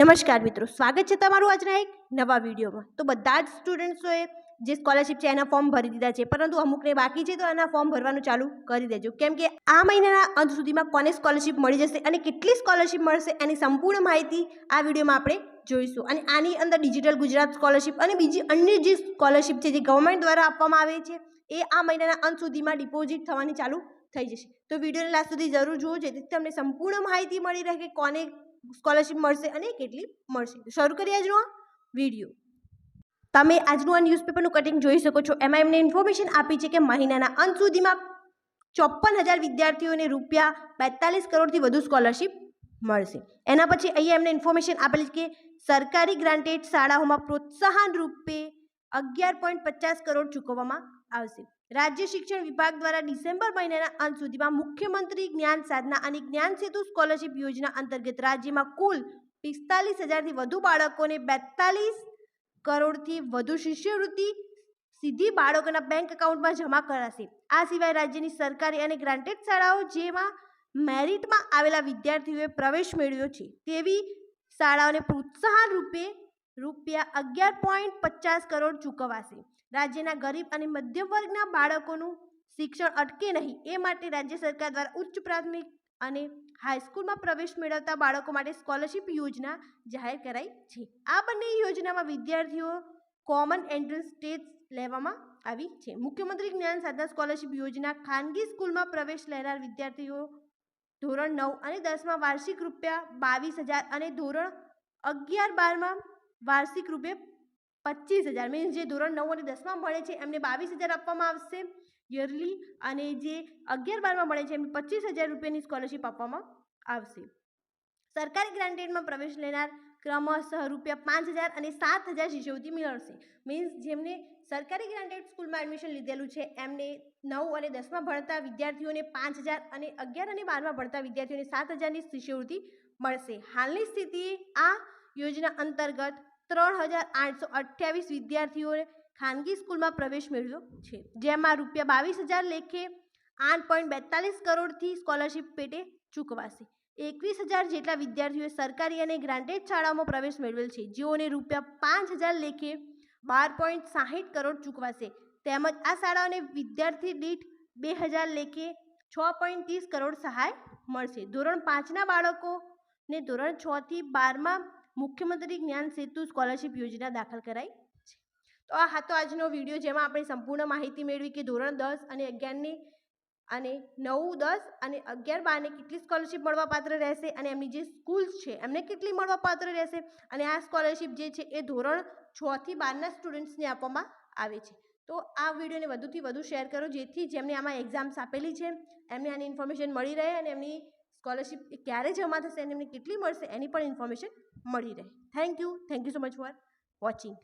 નમસ્કાર મિત્રો, સ્વાગત છે તમારું આજના એક નવા વિડીયોમાં। તો બધા જ સ્ટુડન્ટ્સોએ જે સ્કોલરશિપ છે એના ફોર્મ ભરી દીધા છે, પરંતુ અમુકને બાકી છે, તો આના ફોર્મ ભરવાનું ચાલુ કરી દેજો, કેમ કે આ મહિનાના અંત સુધીમાં કોને સ્કોલરશિપ મળી જશે અને કેટલી સ્કોલરશિપ મળશે એની સંપૂર્ણ માહિતી આ વિડીયોમાં આપણે જોઈશું। અને આની અંદર ડિજિટલ ગુજરાત સ્કોલરશિપ અને બીજી અન્ય જે સ્કોલરશિપ છે જે ગવર્મેન્ટ દ્વારા આપવામાં આવે છે એ આ મહિનાના અંત સુધીમાં ડિપોઝિટ થવાની ચાલુ થઈ જશે। તો વિડીયોને લાસ્ટ સુધી જરૂર જુઓ, જેથી તમને સંપૂર્ણ માહિતી મળી રહે કે કોને સ્કોલરશિપ મળશે અને કેટલી મળશે। તો શરૂ કરીએ આજનો આ વિડીયો। તમે આજનું આ ન્યૂઝપેપરનું કટિંગ જોઈ શકો છો। એમાં એમને ઇન્ફોર્મેશન આપી છે કે મહિનાના અંત સુધીમાં 54,000 વિદ્યાર્થીઓને ₹42 કરોડથી વધુ સ્કોલરશિપ મળશે। એના પછી અહીંયા એમને ઇન્ફોર્મેશન આપેલી છે કે સરકારી ગ્રાન્ટેડ શાળાઓમાં પ્રોત્સાહન રૂપે 11.50 કરોડ ચૂકવવામાં આવશે। રાજ્ય શિક્ષણ વિભાગ દ્વારા ડિસેમ્બર મહિનાના અંત સુધીમાં મુખ્યમંત્રી જ્ઞાન સાધના અને જ્ઞાન સેતુ સ્કોલરશિપ યોજના અંતર્ગત રાજ્યમાં કુલ 45,000થી વધુ બાળકોને 42 કરોડથી વધુ શિષ્યવૃત્તિ સીધી બાળકોના બેંક એકાઉન્ટમાં જમા કરાશે। આ સિવાય રાજ્યની સરકારી અને ગ્રાન્ટેડ શાળાઓ જેમાં મેરિટમાં આવેલા વિદ્યાર્થીઓએ પ્રવેશ મેળવ્યો છે તેવી શાળાઓને પ્રોત્સાહન રૂપે ₹11.50 કરોડ ચૂકવાશે। રાજ્યના ગરીબ અને મધ્યમ વર્ગના બાળકોનું શિક્ષણ અટકે નહીં એ માટે રાજ્ય સરકાર દ્વારા ઉચ્ચ પ્રાથમિક અને હાઈસ્કૂલમાં પ્રવેશ મેળવતા બાળકો માટે સ્કોલરશિપ યોજના જાહેર કરાઈ છે। આ બંને યોજનામાં વિદ્યાર્થીઓ કોમન એન્ટ્રન્સ ટેસ્ટ લેવામાં આવી છે। મુખ્યમંત્રી જ્ઞાન સાધના સ્કોલરશિપ યોજના ખાનગી સ્કૂલમાં પ્રવેશ લેનાર વિદ્યાર્થીઓ ધોરણ 9 અને 10માં વાર્ષિક ₹22,000 અને ધોરણ 11-12માં વાર્ષિક ₹25,000 મીન્સ જે ધોરણ 9 અને 10માં ભણે છે એમને 22,000 આપવામાં આવશે યરલી, અને જે 11-12માં ભણે છે એમને ₹25,000 સ્કોલરશિપ આપવામાં આવશે। સરકારી ગ્રાન્ટેડમાં પ્રવેશ લેનાર ક્રમશઃ ₹5,000 અને 7,000 શિષ્યવૃત્તિ મેળવશે। મીન્સ જેમને સરકારી ગ્રાન્ટેડ સ્કૂલમાં એડમિશન લીધેલું છે એમને 9 અને 10માં ભણતા વિદ્યાર્થીઓને 5,000 અને 11 અને 12માં ભણતા વિદ્યાર્થીઓને 7,000ની શિષ્યવૃત્તિ મળશે। હાલની સ્થિતિએ આ યોજના અંતર્ગત 3,828 વિદ્યાર્થીઓએ ખાનગી સ્કૂલમાં પ્રવેશ મેળવ્યો છે, જેમાં ₹22,000 લેખે 8.42 કરોડથી સ્કોલરશિપ પેટે ચૂકવાશે। 21,000 જેટલા વિદ્યાર્થીઓએ સરકારી અને ગ્રાન્ટેડ શાળાઓમાં પ્રવેશ મેળવેલ છે, જેઓને ₹5,000 લેખે 12.60 કરોડ ચૂકવાશે। તેમજ આ શાળાઓને વિદ્યાર્થી દીઠ 2,000 લેખે 6.30 કરોડ સહાય મળશે। ધોરણ 5ના બાળકોને ધોરણ 6 થી 12માં મુખ્યમંત્રી જ્ઞાન સેતુ સ્કોલરશિપ યોજના દાખલ કરાઈ છે। તો આ હતો આજનો વિડીયો, જેમાં આપણે સંપૂર્ણ માહિતી મેળવી કે ધોરણ 10 અને 11ની અને 9, 10 અને 11, 12ને કેટલી સ્કોલરશિપ મળવાપાત્ર રહેશે અને એમની જે સ્કૂલ્સ છે એમને કેટલી મળવાપાત્ર રહેશે, અને આ સ્કોલરશિપ જે છે એ ધોરણ 6 થી 12ના સ્ટુડન્ટ્સને આપવામાં આવે છે। તો આ વિડીયોને વધુથી વધુ શેર કરો, જેથી જેમને આમાં એક્ઝામ્સ આપેલી છે એમને આની ઇન્ફોર્મેશન મળી રહે અને એમની સ્કોલરશિપ ક્યારે જમા થશે અને એમને કેટલી મળશે એની પણ ઇન્ફોર્મેશન મળી રહે। Thank you so much for watching.